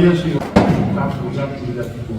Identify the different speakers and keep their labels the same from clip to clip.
Speaker 1: Maia si tapu zatu ila tuku.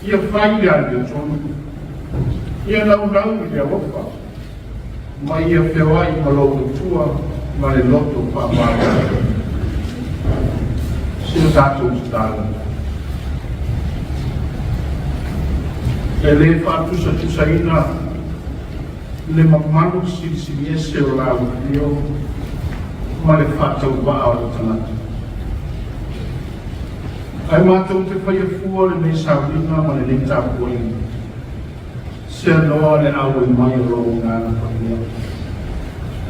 Speaker 1: Ia whaia de tonu, ia lau i te wofa, ma ia whewai ma loto tua, ma le loto whamara. Sio tātou stala. Le whātusa tusaina, le mamanu si ese o la urio, ma le whātau waa o tanatu. Ai mātou te whaia fua le nei Sauniga ma le nei tāpuai. Se anoa le au I mai o rau ngāna whaia.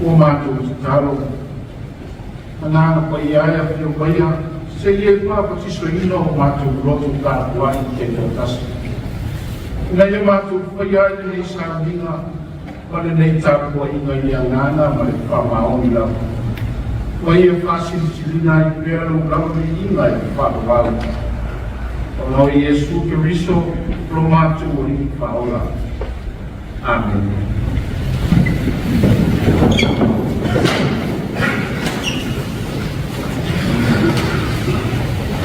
Speaker 1: Ua mātou te taro. Ma ngāna whaia aia whio waia. Se ie pāpa tiso ino o mātou roto tāpuai te tautasi. Ina ia mātou whaia le nei Sauniga ma le nei tāpuai inga ia ngāna ma le whamaoni lau. Wa ia whāsiri tirina I pēra o lauri inga I whāpawau. O nau Iesu Keriso, pro mātou o ringi whaola. Amen.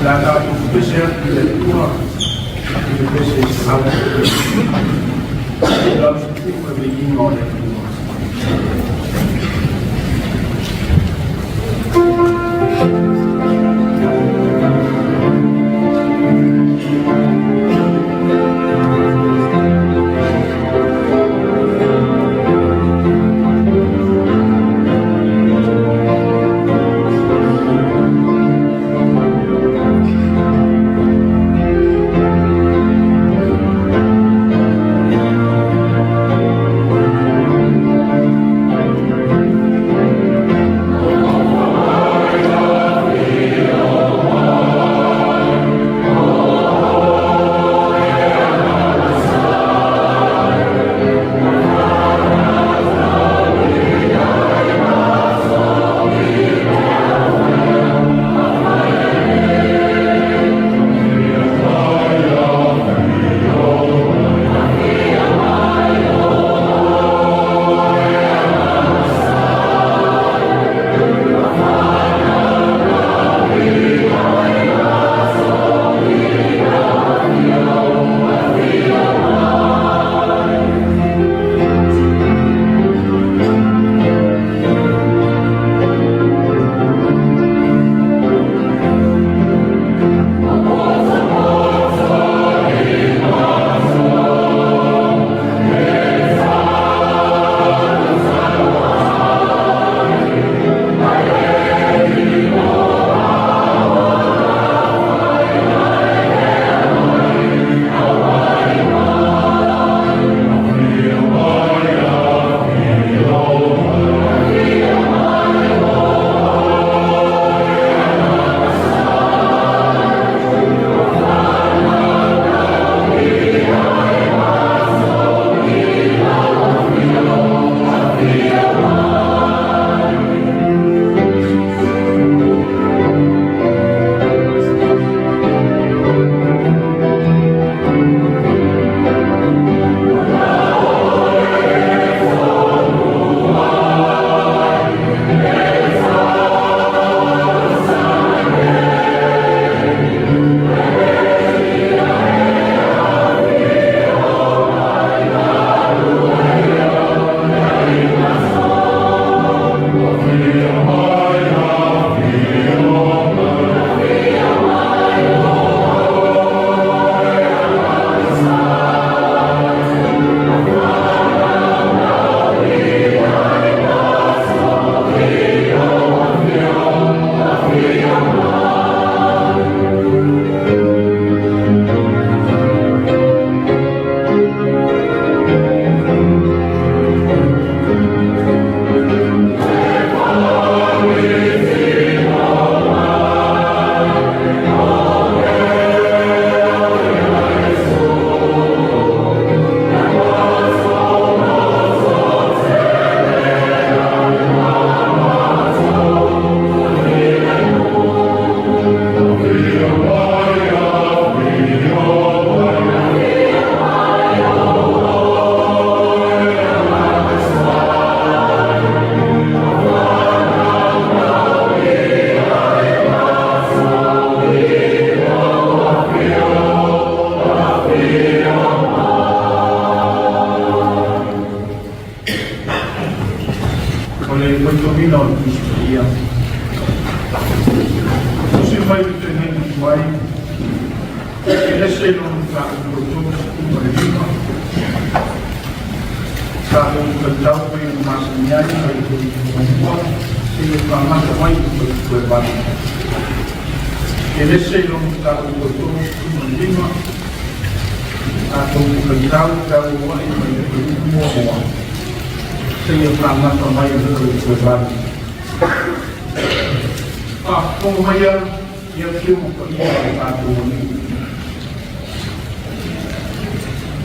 Speaker 1: La tātou pese ati le tua, I le pese I se hau. I lau se tua me inga o le tua. Tahu kau yang masih nyai itu membuat sehingga sama sama itu berbalik. Ini sebelum tahu betul menerima atau kau tahu yang menjadi semua sehingga sama sama itu berbalik. Apa yang cuma perbuatan satu ini.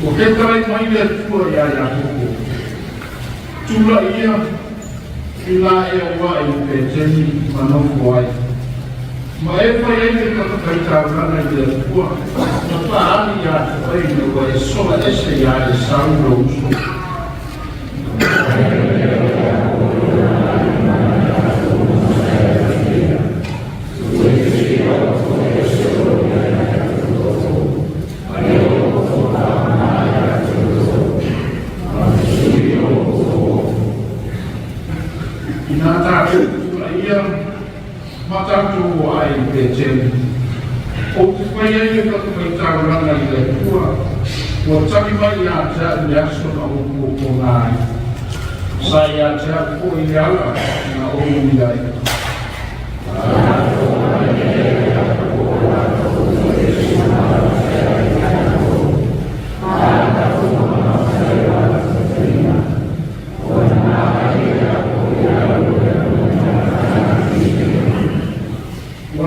Speaker 1: Oke, kalau ini lihat pula ya aku. Tula ia ila ewa i pejeni manofuai. Ma e whai ene kakakaitārana i a kua. Ma whaani ia te whai newa e soa ese ia e saura uso. Matatu ai pejeni. O te whai ene kakakaitārana i a kua. Wa taki mai ia te ane aso na upo ko nai. Sa ia te ako i ala na omu i ai.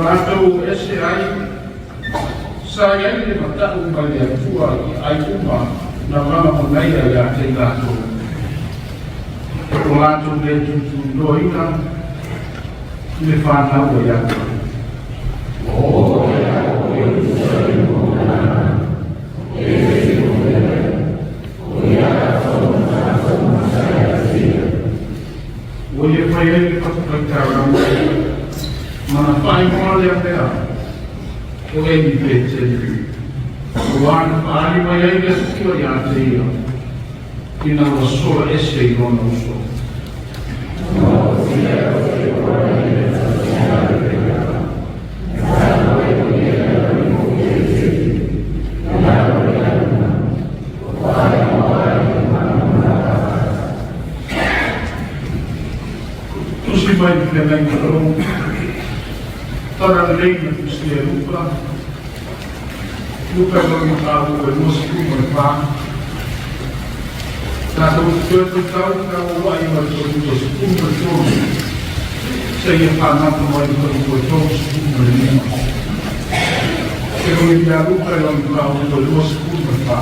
Speaker 1: Atau SCI saya ini mata umai yang tua ai umma nama menaya ya tengato pelato de tu doina me fana o ya Oye, fue el que mana pai moa lea mea o e ni pēteni. O ana paari mai ai lea kua i a te ia. Ina wa soa ese i rona uso. Tusi mai ni pēnei karong. Para lei na kusia lupa ng tao ay musiko magpa tatawag ko tao na ay magpapito sa kumbaton sa iya panat na may magpapito sa kumbaton pero hindi lupa ng tao ay musiko magpa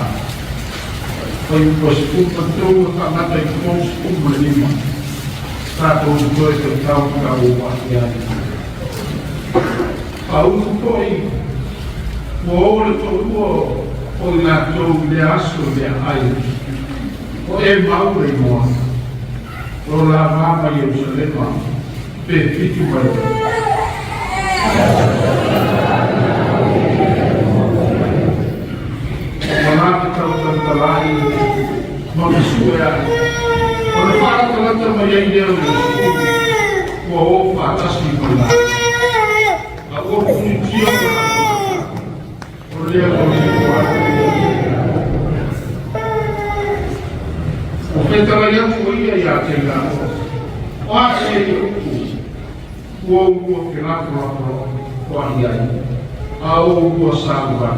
Speaker 1: ay musiko panat ay kumbaton tatawag ko tao na ay Paulo foi o ora todo o na to de aso de ai o e mau e mo o la mama e o selema pe fitu vai mana ka o talai mo suya o na fara ka ta mai ai o fantástico lá o funcio o lea o fetaria foi ia te la o a se o que lá pro ia a o samba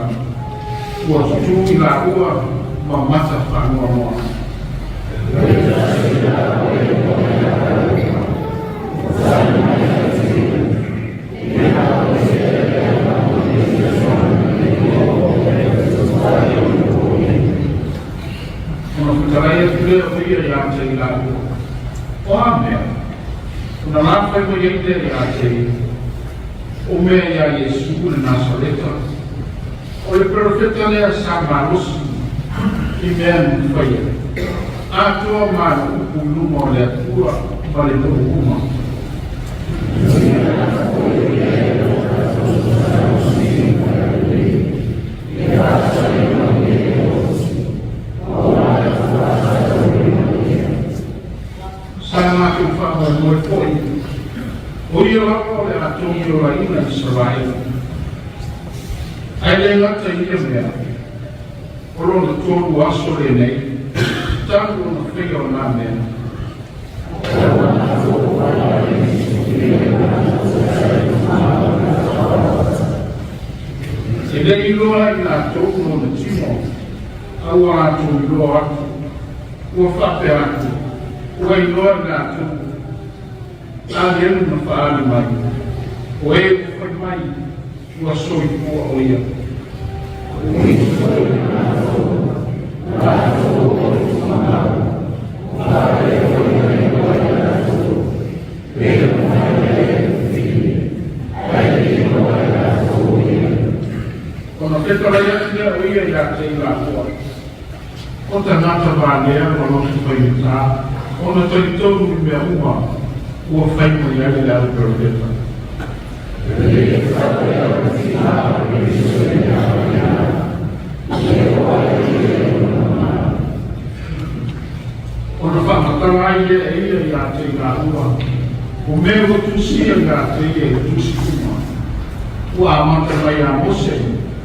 Speaker 1: o tu la rua mamata fa no Karaya tidak boleh yang saya lakukan. Orang ni, orang apa yang boleh dia lakukan? Umur yang Yesus Nazaret. Oleh profeta dia Samarus, Iman Faya. Atau malu belum oleh tua balik ke rumah. Sama tu faham berpoin. Orang oleh atom orang ini Israel. Ada yang tak ingin dia. Orang tu asal ini. tangu na fia o nane. Se le iloa I nga tōku no na timo, au atu iloa atu, ua whape atu, ua iloa nga tōku, ali enu na whaali mai, o e whai mai, ua soi kua o ia. Kono te tala ia o ia ia te ila kua. O ta ngata vānea, kono te whai tā, kono te tōru I mea ua, ua whai mai ia le au peroteta. Kono whamatanga ia ia te ila ua, o mea o tusia ngā te ia tusi kuma. Ua amata mai a mose,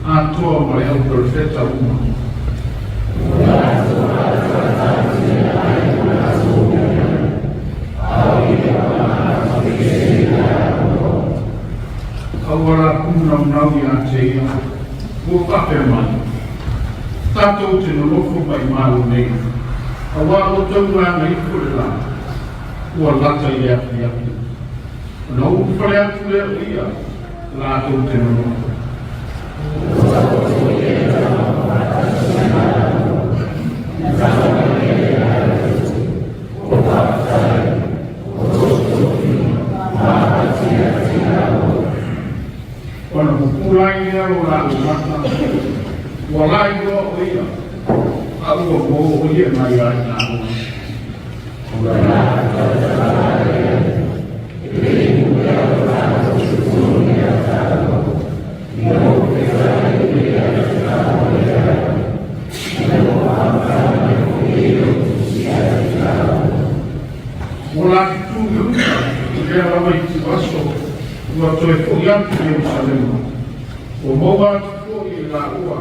Speaker 1: a toa mai au peroteta uma. Awara kuna unau ia te ia, ua kape mai. Tātou te nolofo mai maru nei. Awara o tau ranga I kore la, ua lata I api api. Na uku whare atu lea ia, lātou te nolofo. Kono kukulai ia o la umata, ua lai roa o ia, a ua mo o ia mai ai nā ua. O la ki tūru, ia rawa I ti waso, ua toe fōi atu Jerusalema. O maua atu fōi la ua,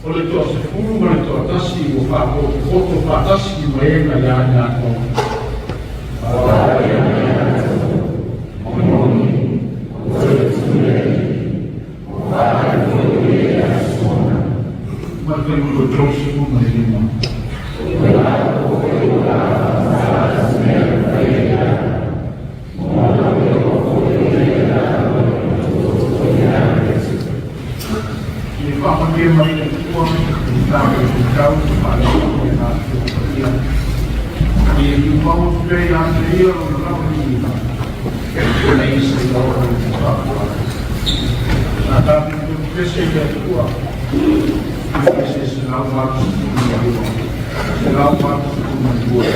Speaker 1: o le toa se furu ma le toa tasi o whāko, o to whātasi ma e na ia ngā tō. Ma te uko Joseph ma e lima. Papa dia mai tua kita berbicara pada dia. Dia juga supaya yang dia orang ini kena isi orang itu. Tapi itu presiden tua, presiden awal selamat dua.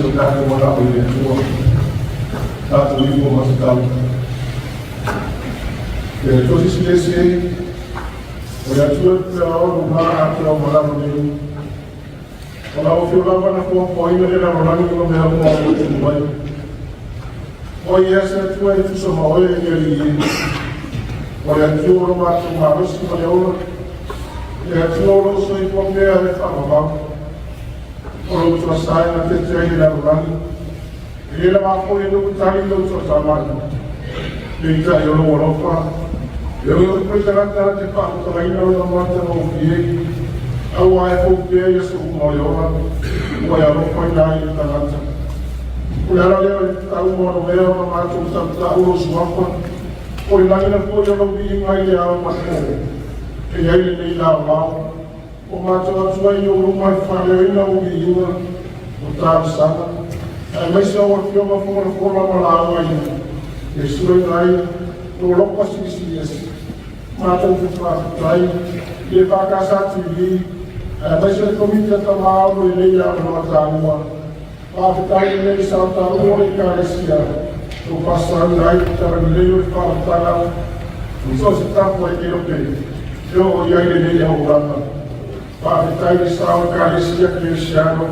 Speaker 1: o tātou wala o ia tua. Tātou i o masatau. E tosi silesi o ia tua te ao ruha a te ao marano neu. Ola o whio lava na kua poina e na rolangi o mea kua o te mai. O ia se tua e tuso maoe e ngeri i. O ia tua o mātou marosi ma leona. E a tua o roso i kua mea e whamamau. O lo tua sae na te tia i na rolangi. E la mako e nuku tari lo tua tamani. E i tai o lo walofa. E o i koe tarata te whakutaraina o na mata o fiei. Au ai fo pe ia so mo yoa o ia ro foi nai ta nata o ia ra le ta u mo no veo no ma tu ta u ro suapa o ia ngai na ko ia no bi mai le au ma ko e ia le nei la ma o ma tu atu ai o ro mai fa le ina o bi ia o ta sana ai mai so o fio ma fo no la ma la ai e su ngai o lo pa si ma tu fa trai e fa ka sa ti Missionary Committee Samoa e nei a Samoa. Papetai nei Samoa e Caresia. O pastor nai tara leo e fala so se tapo e kilo pe. Eu ia nei a urama. Papetai nei Samoa Caresia Cristiano.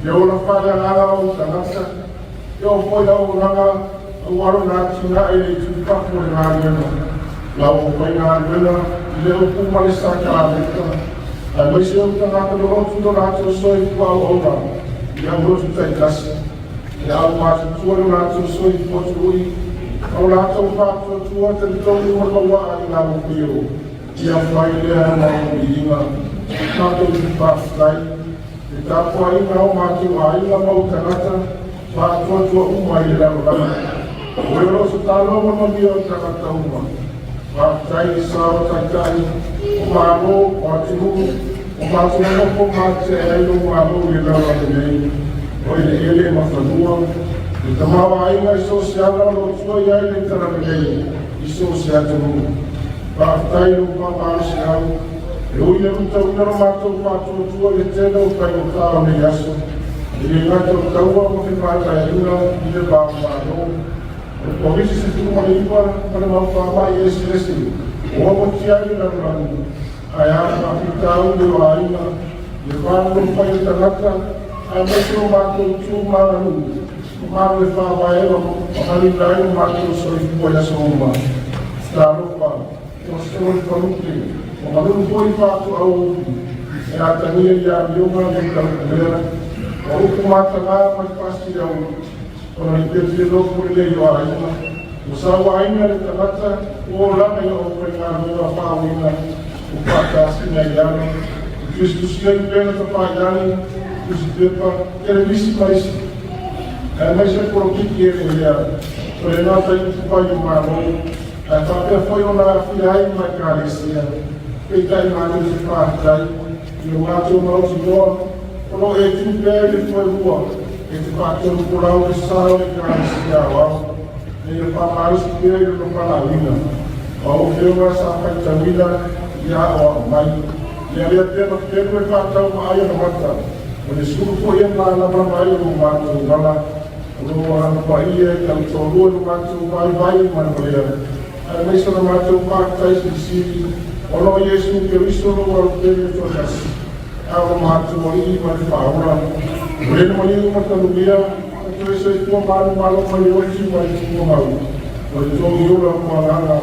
Speaker 1: Eu la fala nada o tanasa. Eu foi da urama o aro na tina e tu papo na arena. Lá o foi na arena. Leo kuma le sacramento. Mas eu estou na outro do lado, eu sou igual ao não. E a outro tem graça. E a mais tua do lado, eu sou igual ao lado, o fato tua tem todo o mal aí lá no Rio. E a família não vinha. Não tem que passar. E tá por aí não mate aí na mão canata. Fato tua uma aí lá no lado. O eu não está logo no meu canata uma. Vai só tá o mano pode o mato não pode mais o mano ele não vai olha ele é uma família então aí vai social não só ele entra na lei isso social tudo vai no papai social eu ia no mato tudo ele tem o pai o carro me acho ele vai tocar o que vai aí ele vai mano o Komiti se tu mau ikut pada apa ia sih o kia ni lalu ayah aku tahu dia ayah dia baru lupai terlaka ayah tu mahu cuma mahu apa ayah hari lain mahu soi boleh semua lalu apa terus pergi mahu lupai apa au ya tadi dia bioma dia kerja au kumata mas pasti dia Kalau kita lihat boleh jual ini, usaha ini ada terbatas. Orang yang operan apa awalnya, upah kasih negara, justru sekian terpakai, justru televisi masih, masih politik dia. Kalau nanti itu pakai malu, tapi foi uma filha mais carecia, kita imagine dipakai, eu acho mau semua, kalau itu beli foi buat. Esse fator cultural de sal e gracial, ele fala mais que ele não fala ainda. O filme essa família e a mãe, e ele até não teve que fazer uma área no mato. O discurso foi lá na praia do mato, lá no Bahia, que ele tornou no mato, vai mulher. Aí isso no mato faz esse o não é isso que isso não vai ter que fazer. Ao mato aí vai falar. Ele não mata no dia, então isso é uma malo foi hoje vai ser malo. Porque eu não vou lá.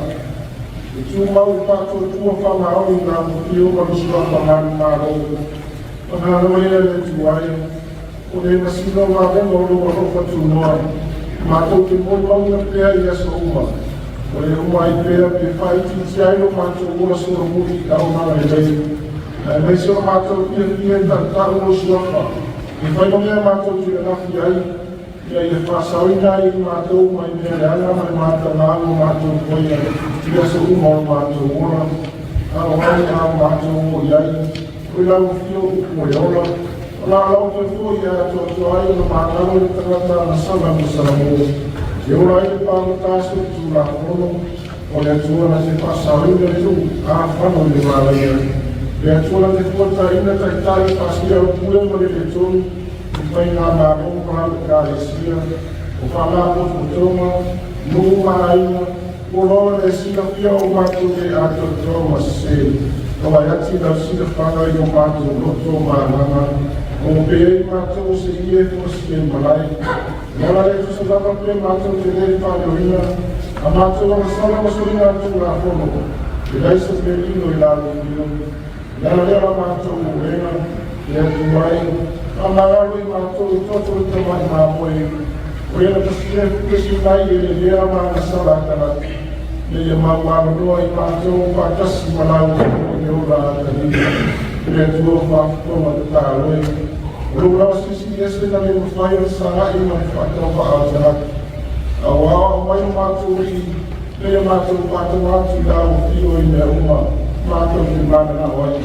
Speaker 1: Itu mau pakai tua faham ini nak dia kalau sudah faham malo. Faham ini ada tuai. Oleh masih lama ada orang fatunuan. Mato timur mau nak dia semua. Oleh rumah itu dia fight no mato orang suruh mudi kau mana lagi. Mesra mato dia tak tahu suapa. E vai no meu mato de na fiai, e aí passa o inai matou uma imperiana, mas mata lá o mato foi a sua mato uma, a outra mato o iai, foi lá o fio o iola, lá o que foi a totoai no mato ele trata na sala do Samoa, eu lá ele para o tacho do lá olha tu na se passa o inai tu a fama de lá e a tua de porta ainda está fazia o problema de tudo e vai na mão para o Galicia, o falar por Toma, no Maranhão, o Lord é sim a pior mato de ato Toma se, o Ayati da Sida fala e o mato do Toma Mama, o Pei mato se ia fosse Malai, ela é que se dá para o mato de ele para o Ina, a mato da sala da Solina do Rafono, e daí se pedindo e lá no Rio, ela era mato o Rena, e a Dubai, a Mararo e matou todo o trabalho na apoio. Ela precisou sair ele era uma sala cara. Ele mamava no e matou para cima lá o meu lado ali. Ele tua toma do carro. O nosso se também não vai sair e não vai trabalhar. A mãe matou ele matou para lá o filho e uma matou de nada na hora.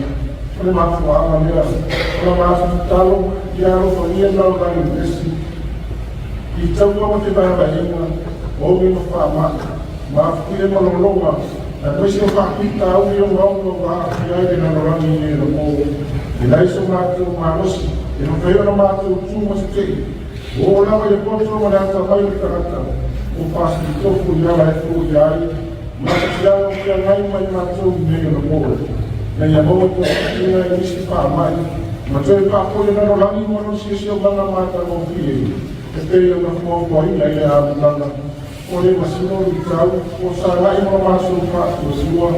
Speaker 1: Ele matou a mulher. Ela matou e a família não vai investir. Então, como que vai ainda, ou não fala, mas fui maloloma, depois eu capita, eu não vá, e aí não vai ninguém no povo. E daí se mato manos, e não veio no mato tu mas que, ou lá vai depois uma data vai o carata, o passo de topo e ela é fujai, mas já não tinha nem mais matou meio no povo. Nem a boa que tinha isso para mais, mas eu apoio na lá e não sei se eu vou na mata não vi. Este eu não vou correr aí a banda olhe mas não então o salário não mais o fato sua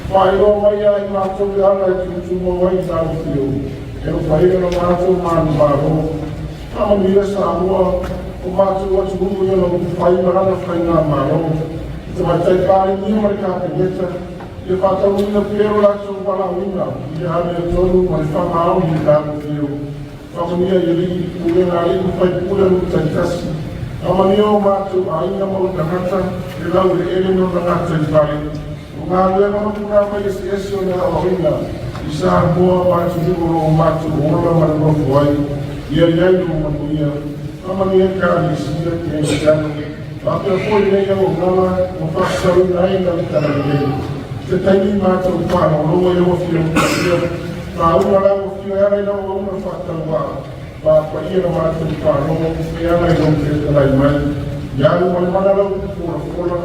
Speaker 1: vai ou vai aí na tua área que tu vai dar o teu eu vai no mato mano barro a família Samoa o mato o segundo eu não vai nada foi na marrom tu vai ter cara em mercado e fato o menino pelo lá tu para lá e a minha todo mas está mal de dar o teu família ele pulang hari sampai pulang terkasih. Família o mato ainda mau terkata, lalu ele não terkata sekali. Mengalir orang pernah esse olha ainda. Isa boa mato de o mato orang mana buai. Ia ia rumah punya. Família kali sila yang tapi foi nem o nama o faço ainda cara dele. Tetapi mato para o eu vou filho. Tahu orang mesti orang yang orang faktor bapak ia nama tempat orang mesti orang yang kita lain yang mana lalu pola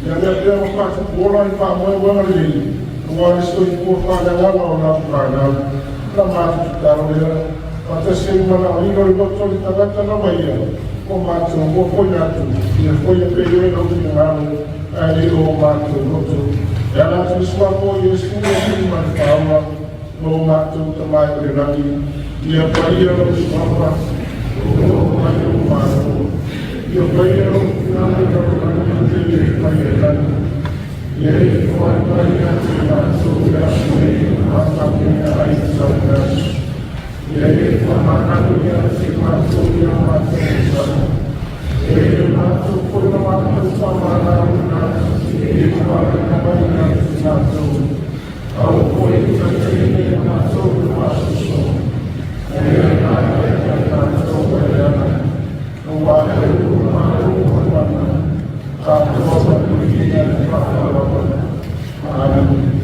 Speaker 1: yang dia mesti pola yang pakai orang lain orang itu pada orang pada nama tahu dia pada semua orang ini doktor kita kata nama dia macam pola tu dia pola periode orang ada orang doktor yang nanti semua pola semua mana no mato tamai berani dia paia no semua no mato dia paia no nama dia paia dia foi paia na sua mata punya air saudara dia makan dia si mato dia mato dia mato por no mato sama na dia makan si mato ao foi que ele passou do nosso som. Ele passou por ela, no bairro do Maru, a prova do dia de Palavra. Amém.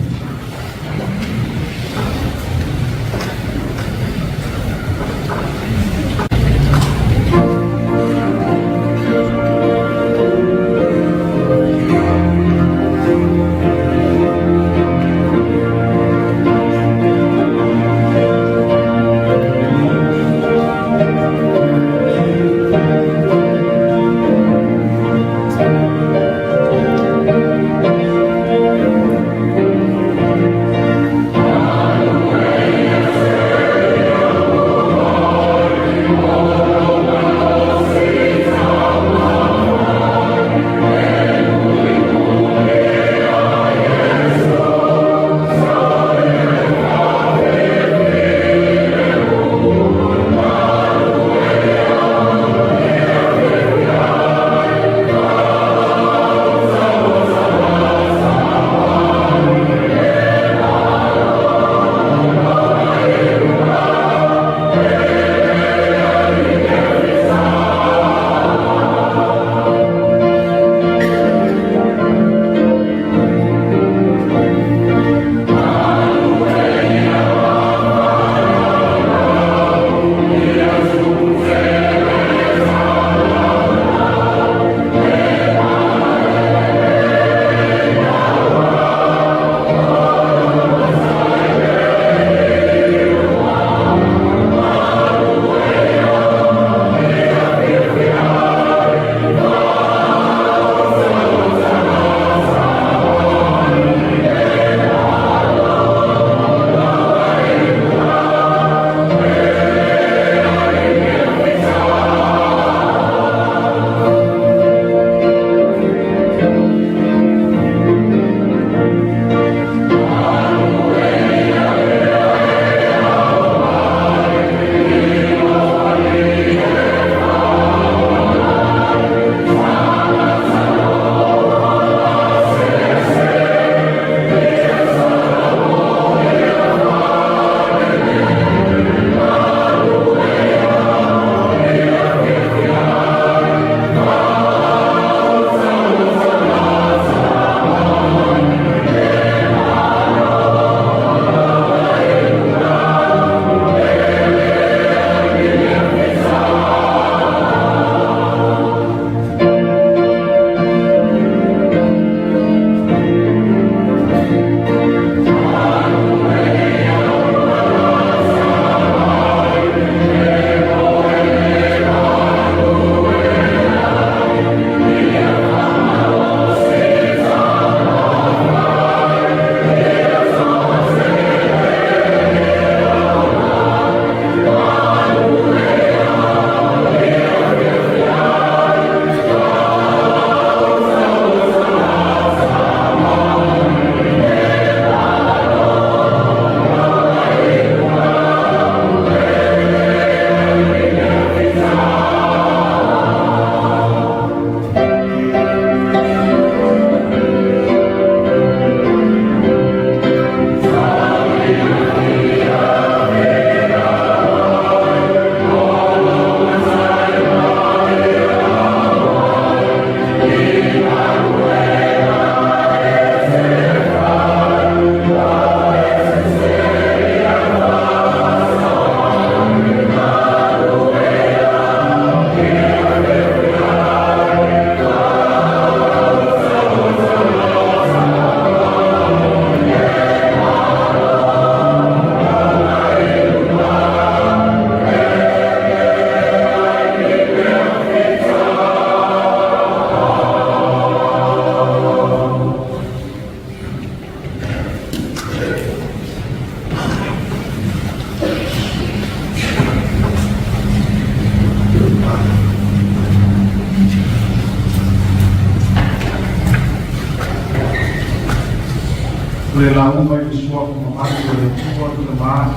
Speaker 1: le lau mai le suaku mamaki le tua tuna maa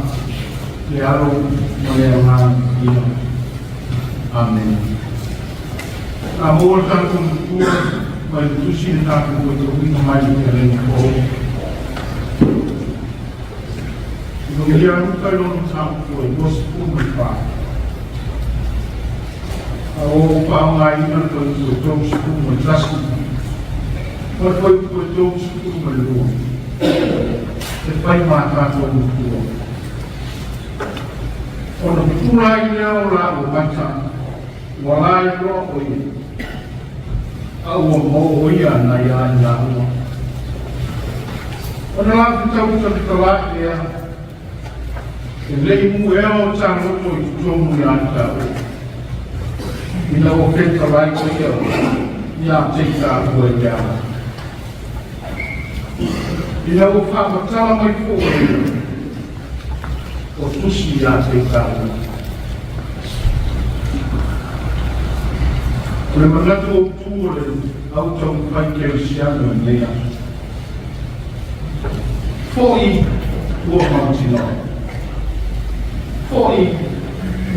Speaker 1: le aro ma le anga ia. Amen. A mōra tāku tua mai le tusi le tāku tua te wina mai le te lenga o. Ino ia ruka i lono tāku tua i mosi puma i pā. A o pāunga ina tua i tua tōku puma i tasu. Ma tua i tua tōku puma i rua. Te pai mātātua tua. Ono pula i leo la o mata. Walai roa o i. Au o mo o ia na ia i la ua. Ono la pitau ta ea. E lei mu ea o tā roto i tutomu i anta o. Ina o kenta lai ko ia o. Ia teita a kua i ea. Ina o whakatala mai kōrei o tusi ia teita o. O le manatu o tūre au tau pai keresiano i lea. Fōi ua mautino. Fōi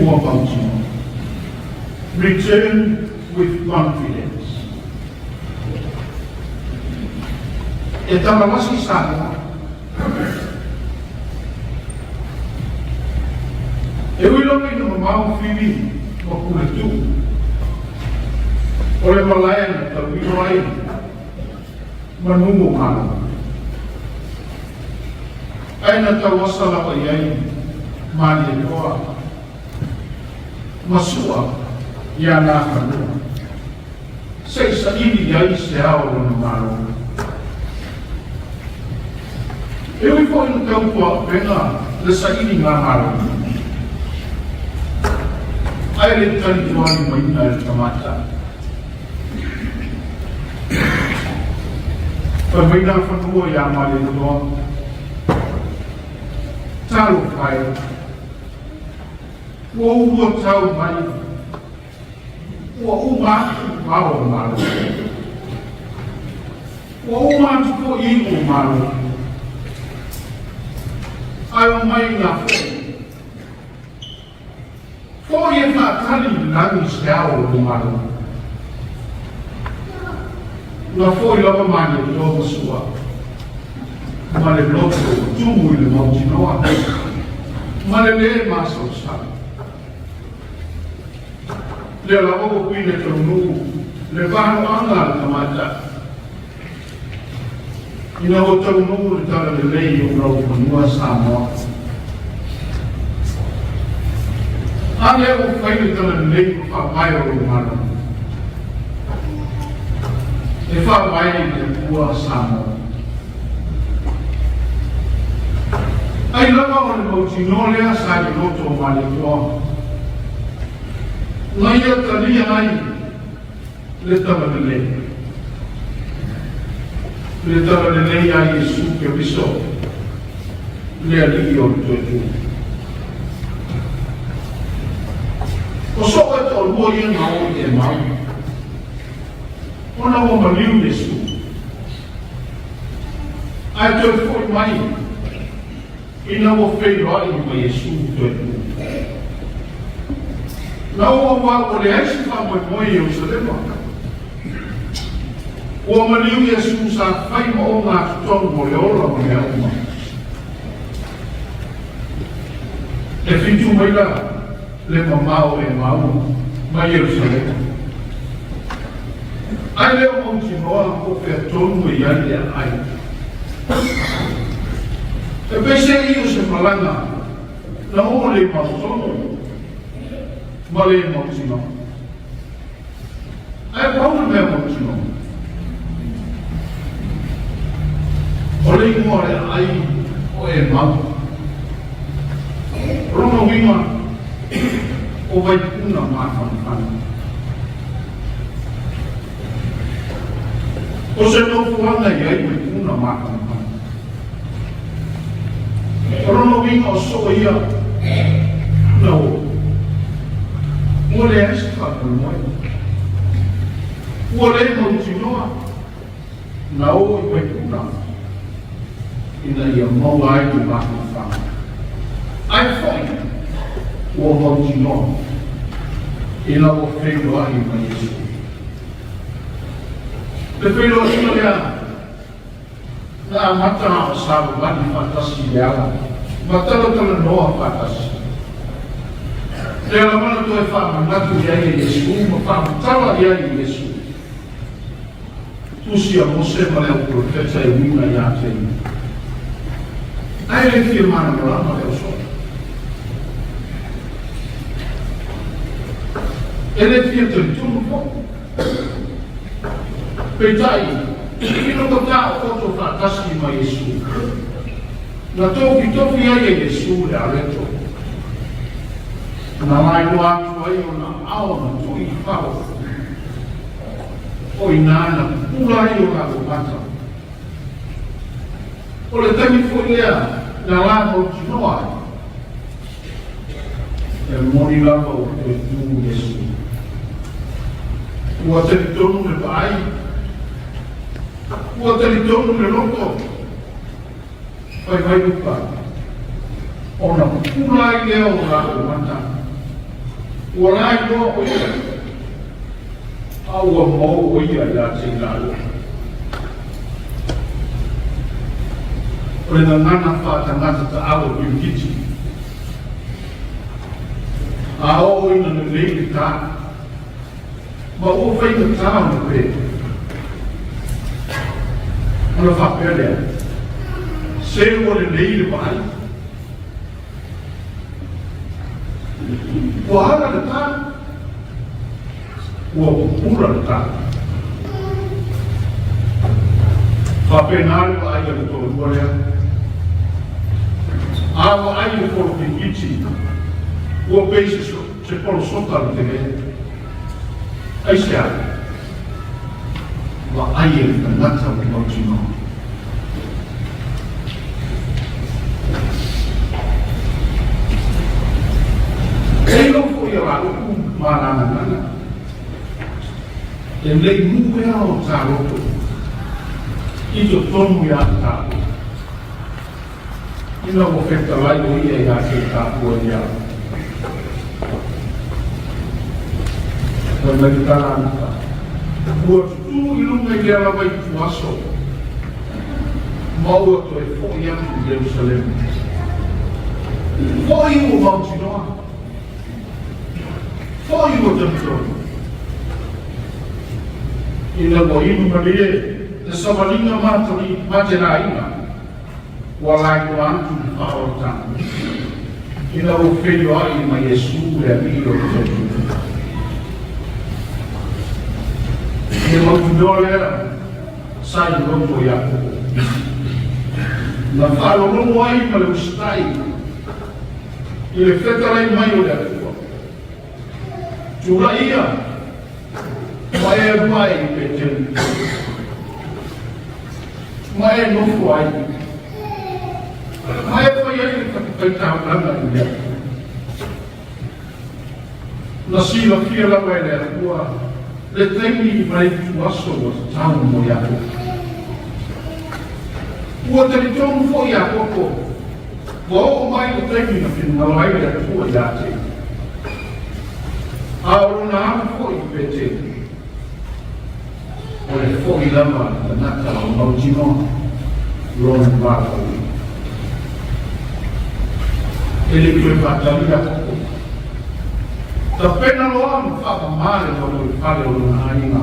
Speaker 1: ua mautino. Return with confidence. E tamalasi sana. E uilomi no mau whiwi o kule tū. O le malaena ta wiroai manungo mana. Aina ta wasala o iai mani e toa. Masua ia nā kanua. Sei sa ini iai se ao na maro. E ui fo ina tau kua penga le sa ini ngā maro. Ai le tani tuani maina e tamata. Pa maina whanua ia male toa. Talo pai. Ua ua tau mai. Ua umatu maro maro. Ua umatu po iu maro. Ai o mai ngā fo. Fo e whakali nangi se ao o maro. Ngā fo i lava mani o tō masua. Ma le loto tumu i le mautinoa. Ma le māsau sa. Le la ogo kuine tonu. Le vāno anga le tamata. Ina o tau nuu le tala le lei o rau manua Samoa. Ale o whaile tala le lei o whapai o mara. E whapai le kua Samoa. Ai lava o le mautino lea sa i loto o male toa. Ngai a talia ai le tala le lei. Le tala le lei a Iesu ke viso le alii o le tuetu. O so e to lua ia ngā o i e mau. Ona o maliu Iesu. Ai te foi mai. Ina o whero ai ma Iesu tuetu. Na o wa o le aisi wha moi moi e o salema. Ua maliu Iesu sa whai ma o ngā tutongu o le ola o le auma. E whitu mai la le mamao e mau ma Jerusalem. Ai leo mauti noa o whea tonu e iari a ai. E pese i o se malanga na o le mautonu ma le mauti noa. Ai pauna mea mauti noa. O le ingoa le ai o e mau. Rono winga o vai puna māwhanwhana. O se no fuanga i ai vai puna māwhanwhana. Rono winga o so ia na o. Ua le aisi whakamoi. Ua le mautinoa na o i vai puna. I ina ia mau ai i mahi whanga. Ai whai, ua mauti no, ina o whenua ai ma Yesu. Te whenua ina lea, na amata o sabu mani whatasi leala, matala tala noa whatasi. Lea la mana tu e whamangatu ia i Yesu, ma whamatala ia i Yesu. Tusi a Mose ma leo profeta e wina ia te ina. Ai le fia mana ma leo so. Ele fia te tunu po. Peitai, ino kata o koto whatasi ma Yesu. Na toki toki ai e Yesu le areto. Na mai no atu ai o na ao na tui whao. O inana, pula ai o kako mata. O le tami fuilea, na la o tinoa. E moni lava o te tu Yesu. Ua te tonu le pai. Ua te tonu le loto. Pai vai lupa. O na pula ai leo o kako mata. Ua lai no o ia. Aua mau o ia ia te ngalo. O le ngana whātangata ta awa piukiti. A o ina na leile tā. Ma o whaina tāo na pe. Ona whapelea. Se o le leile pai. O hara le tā. Ua pura le tā. Whapenare wa aia le tō ruarea. Awa ai le koro pingiti. Ua peise se polo soka le te mea. Aise ai. Wa ai le tangata o mautino. Eino fo ia raro ku marana nana. E lei muea o tā roto. I to tonu ia tāpu. Ina mo wheta lai o ia ia te tāpu e ia. Ka mai tāna anaka. Ua tutu i lunga i lea wai tu aso. Maua to e fo ia tu Jerusalem. Fo i o Mount Noa. Fo i o Tamtonu. Ina mo inu marie. Te samalinga mātari matera ina. Walai o antu ni whaorotana. Ina o whenua ai ma Yesu e mi o totu. E mautu nolea, sai roto i ako. Na whaoromo ai ma le ustai. I le whetarai mai o le atua. Tura ia. Mai e mai i pe tenu. Mai e nofo ai. Mai e whai ai ka whaitau langa i lea. Na sila fia lawa e lea kua, le teimi i mai tu aso o tau mo i ako. Ua te li tonu fo i ako ko. Wa o mai le teimi na whina lai lea kua i ate. A orona amu fo i pete. O le fo i lama na nata o mautino rona wākau. E le koe whātalia koko. Ta pena loa mo whakamare o le whare o lona hainga.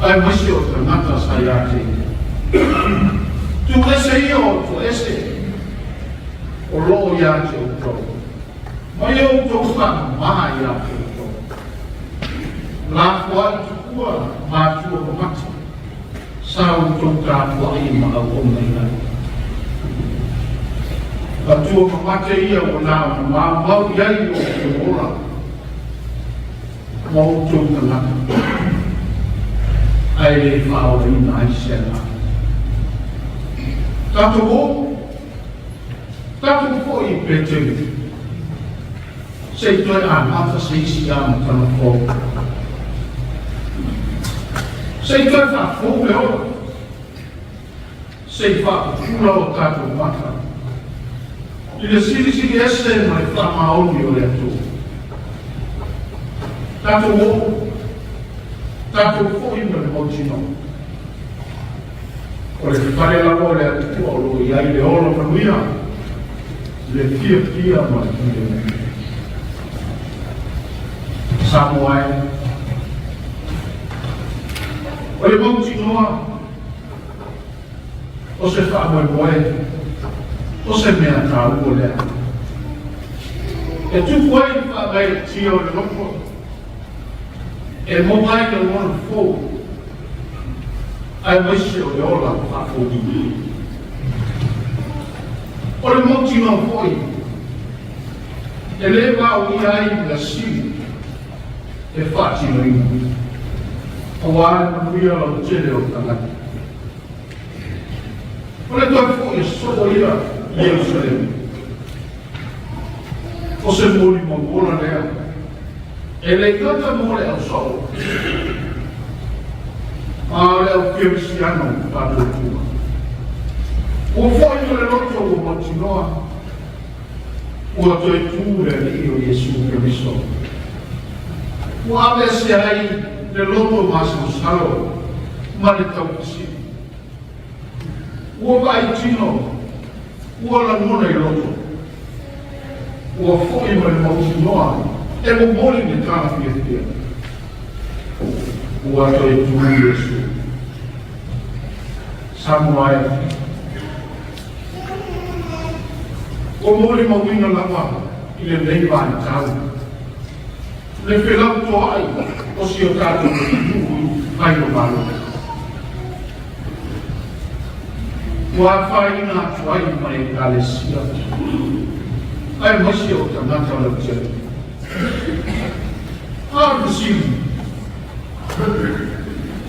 Speaker 1: Ai masi o te nata sai ate. Tu ese ia o tu ese. O loo i ate o tau. Mai o tau whakamaha i ate o tau. La kua i tukua mātua o mati. Sao tau kātua i ma au o mai nai. Ka tua ma mate ia o nā ma mau iai o te ora. Ma o tau tangata. Ai le whao i nā i sena. Tato o. Tato fo i peteri. Sei toi a mata seisi a matana fo. Sei toi fa fo me o. sei whakatula o tātou mata. I le siri ese mai whamaoni o le atu. Tātou o, tātou fōi ma le mautino. O le whare lawa le atu o lo iai le olo kanuia, le pia ma le pia. Samoa e. O le mautinoa, o se whaamoe o se mea tāu o lea. E tupu ai whaamai tia o le roko, e mokai le wana fō, ai maise o le ola whaafōni. O le mautinoa fōi, e le wau i ai la si, e whaatino ingu. O wāne manuia o tere o tangata. O le toi fōi e soko ia i Jerusalem. O se mōni mōngona lea. E le kata mō le au sō. A le au kerisiano pātou tua. O fōi o le roto o matinoa. O a toi tūre i o Jesu Keriso. O ave se ai le loto maso salo, ma le tau kisi. Ua vai tino, ua la mona i loto. Ua fōi ma le mausi noa, e mo mori ni kāna pia pia. Ua toi tū Jesu. Samoa e. O mori mawina lawa, i le leiva i tāu. Le whelau toa ai, o si o tātou ai o malo. Ua whaina atu ai mai kalesia. Ai masi o tangata lau tia. Āru siri.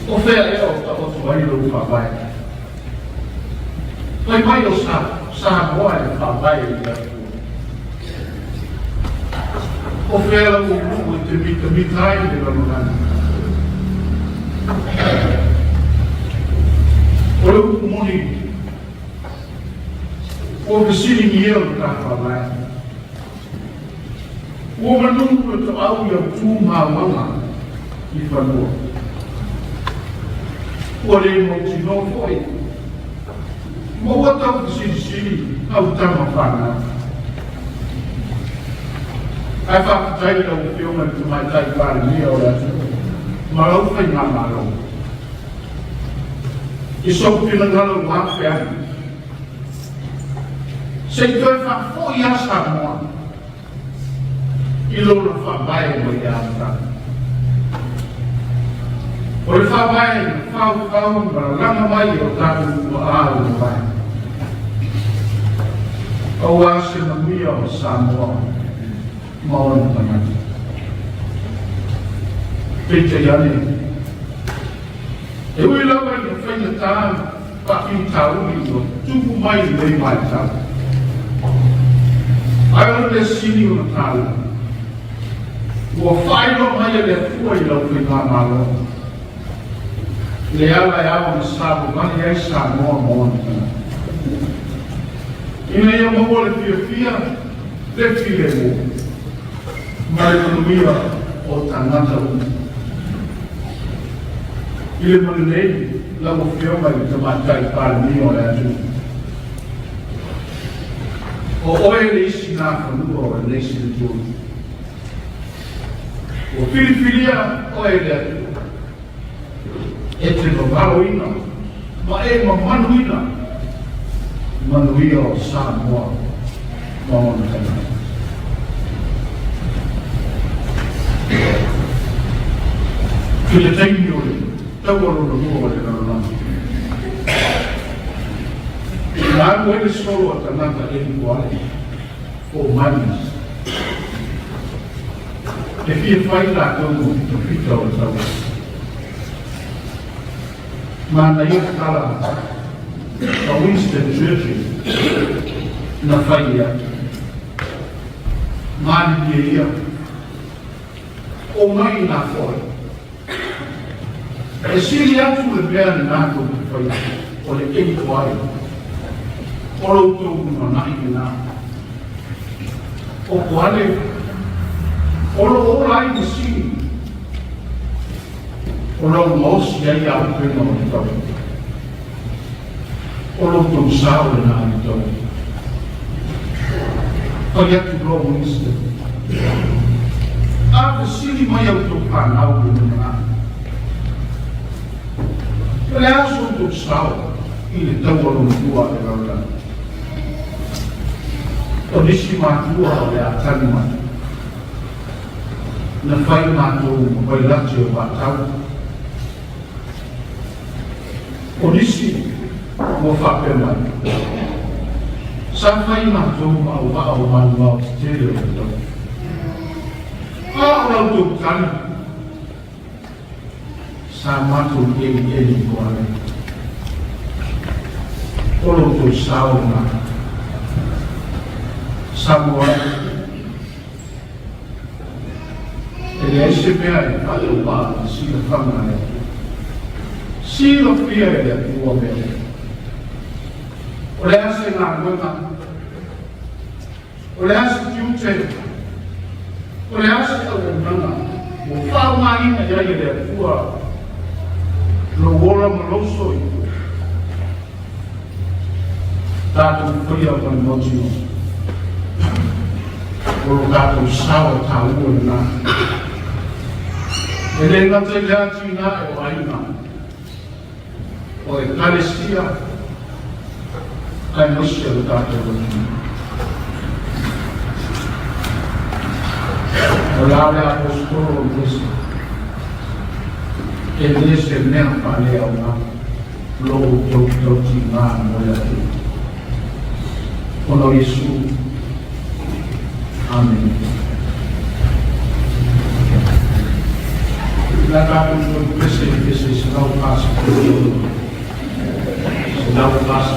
Speaker 1: O whea e o taotu ai lau whawai. Ai mai o sa moa e whawai i atu. O whea lau o te mita ai le ranonani. O le uku moni, o ke siri ni eo ka whawai. O manungu e to au i au tū mawanga i whanua. O le mauti no foi. Mo watau ke siri au tama whanau. Ai whakatai lau whionga ki mai tai pāri nia o ratu. Marau whai ngā marau. I soku pina ngalo ngā whiani. Se i toi whakafoi a Samoa. I lona whabai mo i āta. O le whabai whau ma ranga mai o tātu o āu mai. Au a se mamia o Samoa. Maon tangata. Pete yane. E ui lawa i whaina tā paki tauri o tupu mai lei mai tā. Ai o le sini o na tāla. Ua whaino mai e le fua i lau kui ngā malo. Le ala e awa na sāpu mani ai Samoa maon tangata. Ina ia maua le fia le file mo. Mai konomia o tangata u. I le manunei, lau whionga i te matai pāri ni o le atu. O oe le isi nā whanua o le isi le tūru. O whiriwhiria oe le atu. E te no varo ina, ma e ma manuina. Manuia o Samoa, maona tangata. Ki le teimi o le, tau aro na mua o le naranama. Nā anu ele solo a tanaka e ni wale, o manis. E fia whai la tongo to pita o tau. Mana ia kala, a Winston Churchill, na whai ia. Mani dia ia. O mai nā whoi. E siri atu le mea ni nāko ki whai, o le ei koai, Olo tu mana ina. O kuale. Olo olai disi. Olo mos ya ya pena o tau. Olo tu sao na o tau. Kaya tu lo minister. Apa sini mai au tu panau na. Kaya su tu sao. Ini tahu orang tua orang. Kondisi matua oleh akan mati. Nafai matu berlaku jauh tahu. Kondisi mau fakir mati. Sampai matu mau mau jadi itu. Orang tu kan sama tu ini kuat. Tolong tu Sauna Samoa EFKS kalau bawa sila famana sila pia ya tua bela oleh asa ngangona oleh asa kiute oleh asa ngangona o fama ina ya ya tua lo wola maloso itu Datu kuya con motivo. Olo datu sao tahu na. Ele na tela tina o aina. O Eucaristia. Kai Missia datu ni. Olare apostolo Cristo. Ele se nem falei ao na. Lo tina moya tu. Ono Yesus. Amin. Silakan untuk presiden selalu pas selalu pas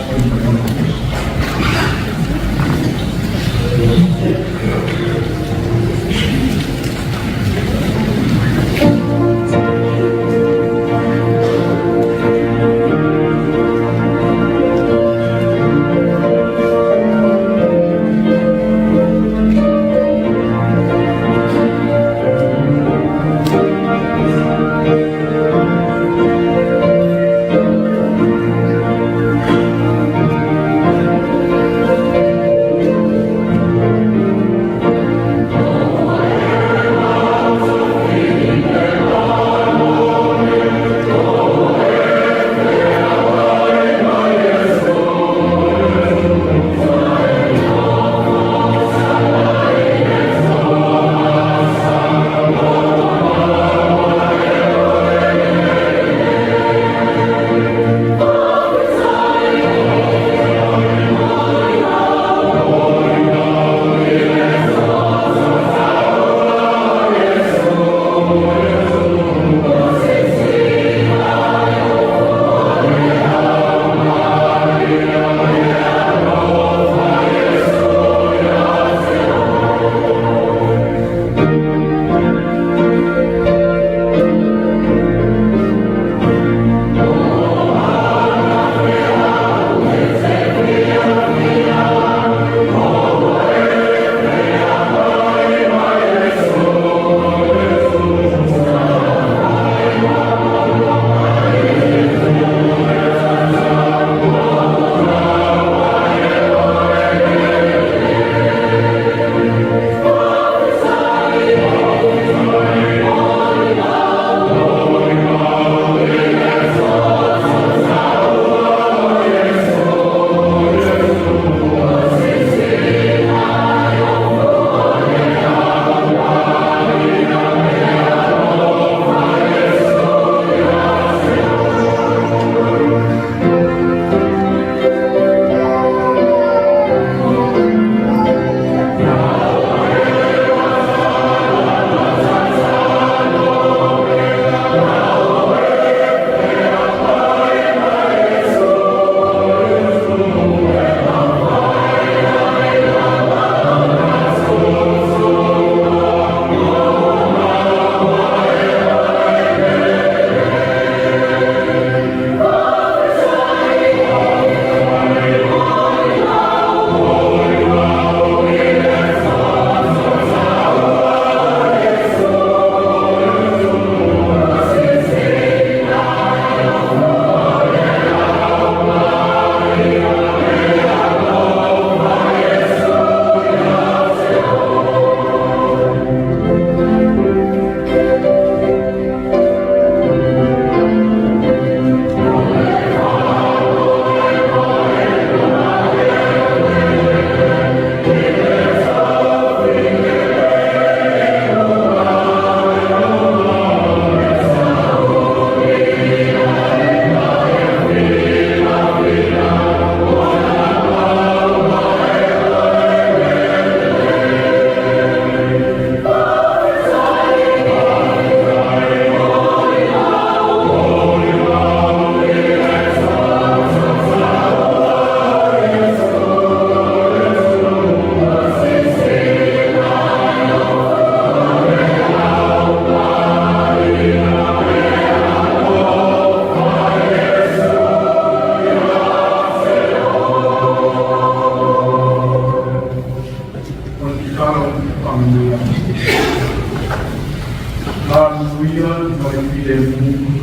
Speaker 1: Sauniga, Maripilemu.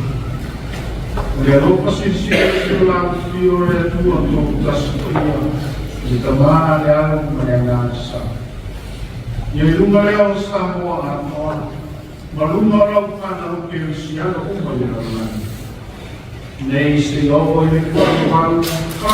Speaker 1: Leropa sincero lang fiore tu ang tugas kuya. Di tamaan ang manyanasa. Yung lumalaw sa mo at on. Malumalaw ka na ang pinsiyan o mayroon. Nei sigaw ay nagpapal ka,